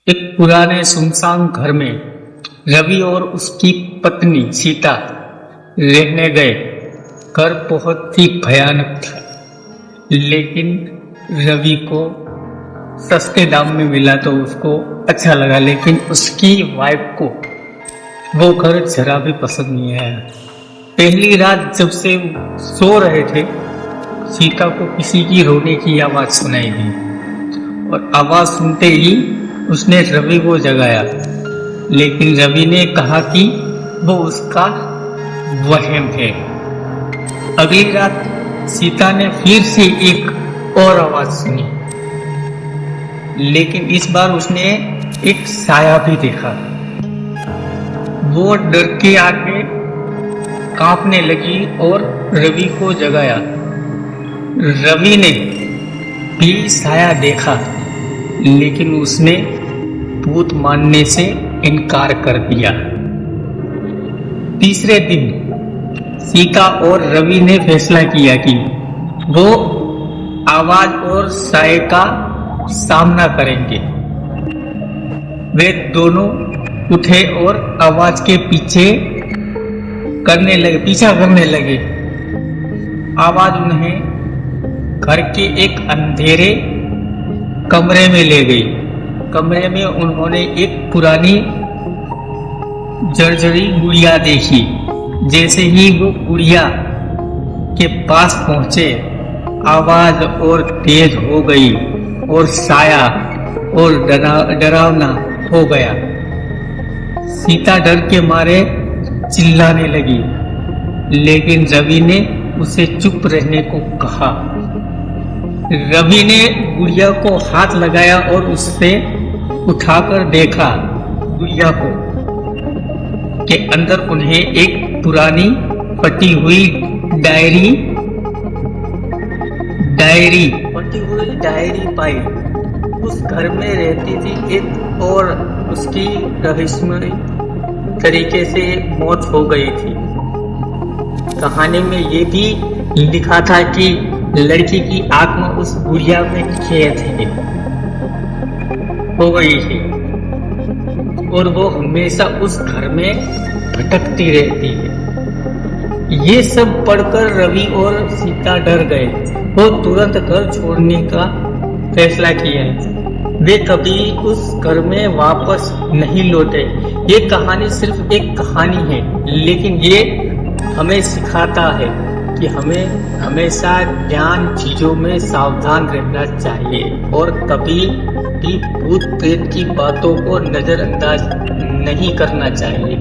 एक पुराने सुनसान घर में रवि और उसकी पत्नी सीता रहने गए। घर बहुत ही भयानक था, लेकिन रवि को सस्ते दाम में मिला तो उसको अच्छा लगा, लेकिन उसकी वाइफ को वो घर जरा भी पसंद नहीं आया। पहली रात जब से सो रहे थे, सीता को किसी की रोने की आवाज सुनाई दी और आवाज सुनते ही उसने रवि को जगाया, लेकिन रवि ने कहा कि वो उसका वहम है। अगली रात सीता ने फिर से एक और आवाज सुनी, लेकिन इस बार उसने एक साया भी देखा। वो डर के आगे कांपने लगी और रवि को जगाया। रवि ने भी साया देखा, लेकिन उसने भूत मानने से इनकार कर दिया। तीसरे दिन सीता और रवि ने फैसला किया कि वो आवाज और साये का सामना करेंगे। वे दोनों उठे और आवाज के पीछा करने लगे। आवाज उन्हें घर के एक अंधेरे कमरे में ले गई। कमरे में उन्होंने एक पुरानी जर्जरी गुड़िया देखी। जैसे ही वो गुड़िया के पास पहुंचे, आवाज और तेज हो गई और साया और डरावना हो गया। सीता डर के मारे चिल्लाने लगी, लेकिन रवि ने उसे चुप रहने को कहा। रवि ने गुड़िया को हाथ लगाया और उससे उठाकर देखा। गुड़िया को के अंदर उन्हें एक पुरानी फटी हुई डायरी पाई। उस घर में रहती थी एक और उसकी रहस्यमय तरीके से मौत हो गई थी। कहानी में ये भी लिखा था कि लड़की की आत्मा उस गुड़िया में कैद हो गई थी और वो हमेशा उस घर में भटकती रहती है। ये सब पढ़कर रवि और सीता डर गए। वो तुरंत घर छोड़ने का फैसला किया। वे कभी उस घर में वापस नहीं लौटे। ये कहानी सिर्फ एक कहानी है, लेकिन ये हमें सिखाता है कि हमें हमेशा ज्ञान चीजों में सावधान रहना चाहिए और कभी भी भूत प्रेत की बातों को नजरअंदाज नहीं करना चाहिए।